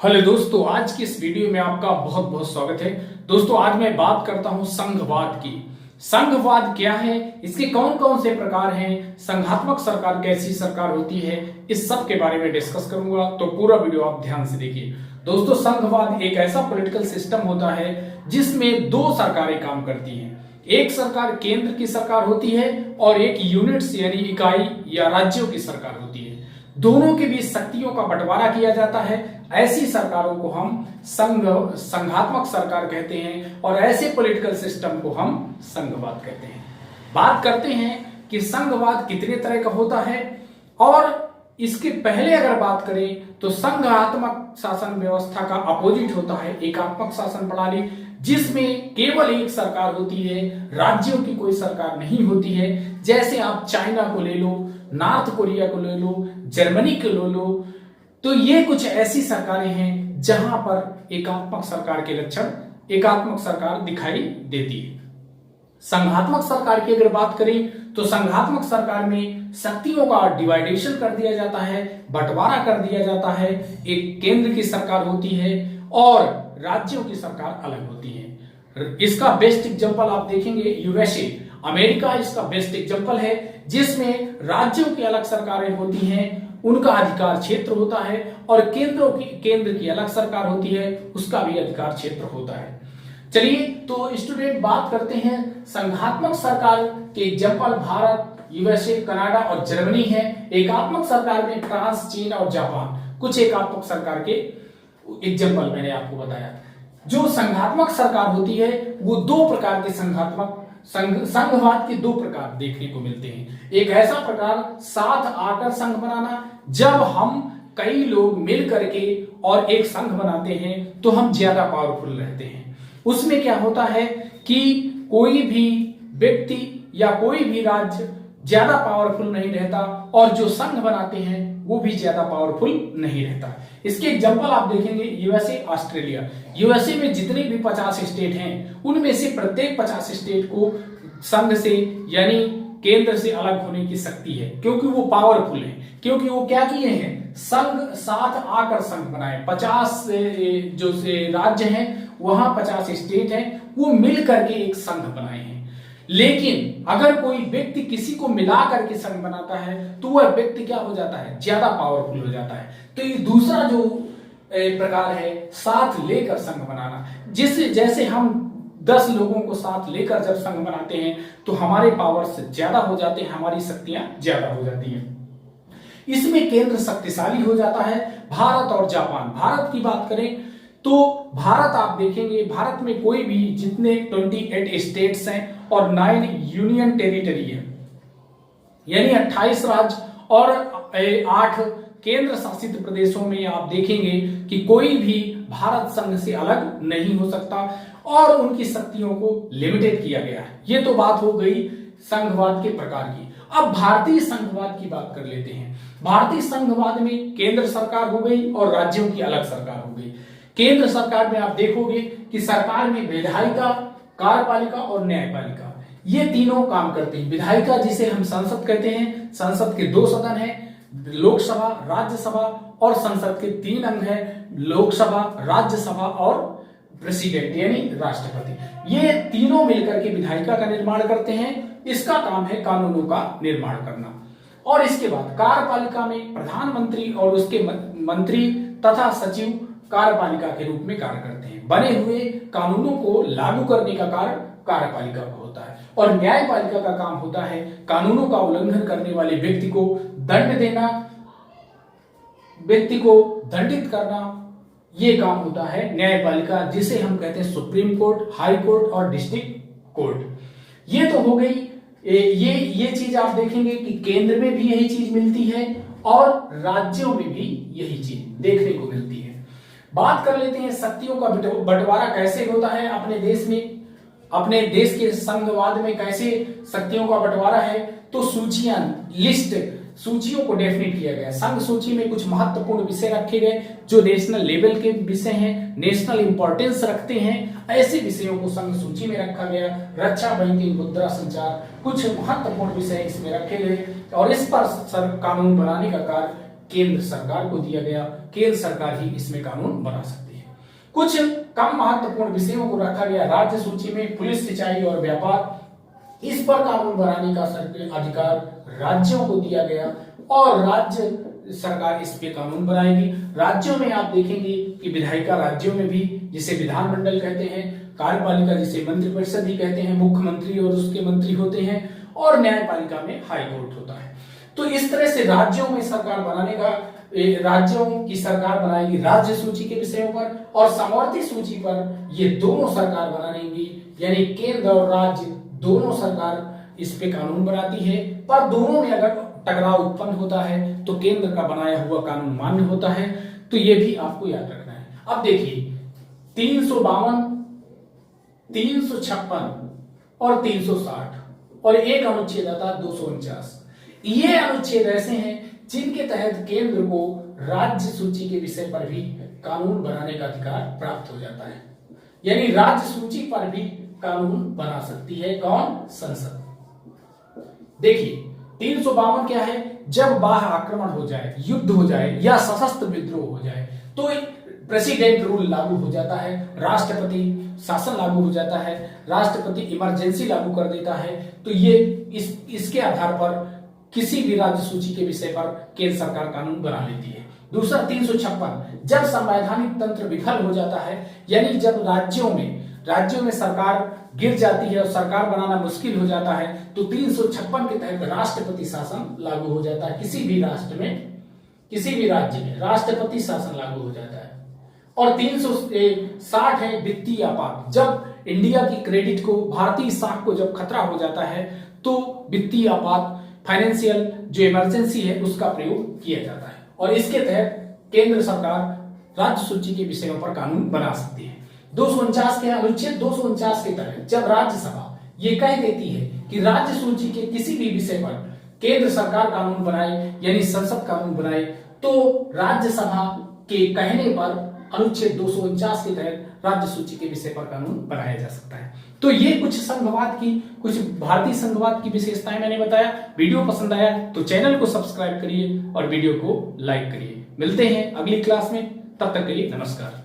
Hello दोस्तों, आज की इस वीडियो में आपका बहुत बहुत स्वागत है। दोस्तों, आज मैं बात करता हूं संघवाद की। संघवाद क्या है, इसके कौन कौन से प्रकार हैं, संघात्मक सरकार कैसी सरकार होती है, इस सब के बारे में डिस्कस करूंगा, तो पूरा वीडियो आप ध्यान से देखिए। दोस्तों, संघवाद एक ऐसा पॉलिटिकल सिस्टम होता है जिसमें दो सरकारें काम करती हैं। एक सरकार केंद्र की सरकार होती है और एक यूनिट्स यानी इकाई या राज्यों की सरकार होती है। दोनों के बीच शक्तियों का बंटवारा किया जाता है। ऐसी सरकारों को हम संघात्मक सरकार कहते हैं और ऐसे पॉलिटिकल सिस्टम को हम संघवाद कहते हैं। बात करते हैं कि संघवाद कितने तरह का होता है, और इसके पहले अगर बात करें तो संघात्मक शासन व्यवस्था का अपोजिट होता है एकात्मक शासन प्रणाली, जिसमें केवल एक सरकार होती है, राज्यों की कोई सरकार नहीं होती है। जैसे आप चाइना को ले लो, नॉर्थ कोरिया को ले लो, जर्मनी को ले लो, तो ये कुछ ऐसी सरकारें हैं जहां पर एकात्मक सरकार के लक्षण एकात्मक सरकार दिखाई देती है। संघात्मक सरकार की अगर बात करें तो संघात्मक सरकार में शक्तियों का डिवाइडेशन कर दिया जाता है, बंटवारा कर दिया जाता है। एक केंद्र की सरकार होती है और राज्यों की सरकार अलग होती है। इसका बेस्ट एग्जांपल आप देखेंगे यूएसए, अमेरिका इसका बेस्ट एग्जांपल है, जिसमें राज्यों की अलग सरकारें होती हैं, उनका अधिकार क्षेत्र होता है, और केंद्र की अलग सरकार होती है, उसका भी अधिकार क्षेत्र होता है। चलिए तो स्टूडेंट बात करते हैं संघात्मक सरकार के एग्जांपल भारत, यूएसए, कनाडा और जर्मनी है। एकात्मक सरकार में फ्रांस, चीन और जापान कुछ एकात्मक सरकार के एग्जांपल मैंने आपको बताया। जो संघात्मक सरकार होती है वो दो प्रकार के संघवाद के दो प्रकार देखने को मिलते हैं। एक ऐसा प्रकार साथ आकर संघ बनाना, जब हम कई लोग मिल करके और एक संघ बनाते हैं तो हम ज्यादा पावरफुल रहते हैं। उसमें क्या होता है कि कोई भी व्यक्ति या कोई भी राज्य ज्यादा पावरफुल नहीं रहता, और जो संघ बनाते हैं वो भी ज्यादा पावरफुल नहीं रहता। इसके एग्जांपल आप देखेंगे यूएसए, ऑस्ट्रेलिया। यूएसए में जितने भी 50 स्टेट हैं, उनमें से प्रत्येक 50 स्टेट को संघ से यानी केंद्र से अलग होने की शक्ति है, क्योंकि वो पावरफुल है। क्योंकि वो क्या किए हैं, संघ साथ आकर संघ बनाए। 50 जो राज्य हैं, वहां 50 स्टेट हैं, वो मिल करके एक संघ बनाए हैं। लेकिन अगर कोई व्यक्ति किसी को मिला करके संघ बनाता है तो वह व्यक्ति क्या हो जाता है, ज्यादा पावरफुल हो जाता है। तो ये दूसरा जो प्रकार है साथ लेकर संघ बनाना, जैसे हम 10 लोगों को साथ लेकर जब संघ बनाते हैं तो हमारे पावर्स ज्यादा हो जाते हैं, हमारी शक्तियां ज्यादा हो जाती हैं। इसमें केंद्र शक्तिशाली हो जाता है। भारत और जापान, भारत की बात करें तो भारत आप देखेंगे, भारत में कोई भी जितने 28 स्टेट्स हैं और 9 यूनियन टेरिटरी है, यानी 28 राज्य और 8 केंद्र शासित प्रदेशों में आप देखेंगे कि कोई भी भारत संघ से अलग नहीं हो सकता और उनकी शक्तियों को लिमिटेड किया गया है। ये तो बात हो गई संघवाद के प्रकार की। अब भारतीय संघवाद की बात कर लेते हैं। भारतीय संघवाद में केंद्र सरकार हो गई और राज्यों की अलग सरकार हो गई। केंद्र सरकार में आप देखोगे कि सरकार में विधायिका, कार्यपालिका और न्यायपालिका, ये तीनों काम करते हैं। विधायिका जिसे हम संसद कहते हैं, संसद के 2 सदन हैं, लोकसभा, राज्यसभा, और संसद के 3 अंग हैं, लोकसभा, राज्यसभा और प्रेसिडेंट यानी राष्ट्रपति। ये तीनों मिलकर के विधायिका का निर्माण करते हैं। इसका काम है कानूनों का निर्माण करना। और इसके बाद कार्यपालिका में प्रधानमंत्री और उसके मंत्री तथा सचिव कार्यपालिका के रूप में कार्य करते हैं। बने हुए कानूनों को लागू करने का कार्य कार्यपालिका का होता है। और न्यायपालिका का काम होता है कानूनों का उल्लंघन करने वाले व्यक्ति को दंड देना, व्यक्ति को दंडित करना। ये काम होता है न्यायपालिका, जिसे हम कहते हैं सुप्रीम कोर्ट, हाई कोर्ट और डिस्ट्रिक्ट कोर्ट। ये तो हो गई। ये चीज आप देखेंगे कि केंद्र में भी यही चीज मिलती है और राज्यों में भी यही चीज देखने को मिलती है। बात कर लेते हैं शक्तियों का बंटवारा कैसे होता है अपने देश में। अपने देश के संघवाद में कैसे शक्तियों का बंटवारा है, तो सूचियां, लिस्ट, सूचियों को डेफिनेट किया गया। संघ सूची में कुछ महत्वपूर्ण विषय रखे गए जो नेशनल लेवल के विषय हैं, नेशनल इंपॉर्टेंस रखते हैं। ऐसे विषयों को संघ सूची में रखा गया। रक्षा, बैंकिंग, मुद्रा, संचार, कुछ महत्वपूर्ण विषय इसमें रखे गए और इस पर कानून बनाने का कार्य केंद्र सरकार को दिया गया। केंद्र सरकार ही इसमें कानून बना सकती है। कुछ कम महत्वपूर्ण विषयों को रखा गया राज्य सूची में। पुलिस, सिंचाई और व्यापार, इस पर कानून बनाने का अधिकार राज्यों को दिया गया और राज्य सरकार इस पे कानून बनाएगी। राज्यों में आप देखेंगे कि विधायिका राज्यों में भी, जिसे विधानमंडल कहते हैं, कार्यपालिका जिसे मंत्रिपरिषद ही कहते हैं, मुख्यमंत्री और उसके मंत्री होते हैं, और न्यायपालिका में हाई कोर्ट होता है। तो इस तरह से राज्यों में सरकार बनाने का, राज्यों की सरकार बनाएगी राज्य सूची के विषयों पर, और समवर्ती सूची पर ये दोनों सरकार बनाएंगी, यानी केंद्र और राज्य दोनों सरकार इस पे कानून बनाती है। पर दोनों में अगर टकराव उत्पन्न होता है तो केंद्र का बनाया हुआ कानून मान्य होता है। तो ये भी आपको याद रखना है। अब देखिए 352, 356 और 360 और एक अनुच्छेद आता 249। ये अनुच्छेद ऐसे हैं जिनके तहत केंद्र को राज्य सूची के विषय पर भी कानून बनाने का अधिकार प्राप्त हो जाता है, यानी राज्य सूची पर भी कानून बना सकती है कौन? संसद। देखिए 352 क्या है? जब बाह्य आक्रमण हो जाए, युद्ध हो जाए या सशस्त्र विद्रोह हो जाए तो प्रेसिडेंट रूल लागू हो जाता है, राष्ट्रपति शासन लागू हो जाता है, राष्ट्रपति इमरजेंसी लागू कर देता है। तो ये इसके आधार पर किसी भी राज्य सूची के विषय पर केंद्र सरकार कानून बना लेती है। दूसरा 356, जब संवैधानिक तंत्र विफल हो जाता है, यानी जब राज्यों में सरकार गिर जाती है और सरकार बनाना मुश्किल हो जाता है, तो 356 के तहत राष्ट्रपति शासन लागू हो जाता है। किसी भी राष्ट्र में, किसी भी राज्य में राष्ट्रपति शासन लागू हो जाता है। और 360 है वित्तीय आपात। जब इंडिया की क्रेडिट को, भारतीय साख को जब खतरा हो जाता है तो वित्तीय आपात, फाइनेंशियल जो इमरजेंसी है, उसका प्रयोग किया जाता है और इसके तहत केंद्र सरकार राज्य सूची के विषयों पर कानून बना सकती है। 249 के अनुच्छेद 249 के तहत जब राज्यसभा ये कह देती है कि राज्य सूची के किसी भी विषय पर केंद्र सरकार कानून बनाए, यानी संसद कानून बनाए, तो राज्यसभा के कहने पर अनुच्छेद 249 के तहत राज्य सूची के विषय पर कानून बनाया जा सकता है। तो ये कुछ संघवाद की, कुछ भारतीय संघवाद की विशेषताएं मैंने बताया। वीडियो पसंद आया तो चैनल को सब्सक्राइब करिए और वीडियो को लाइक करिए। मिलते हैं अगली क्लास में, तब तक के लिए नमस्कार।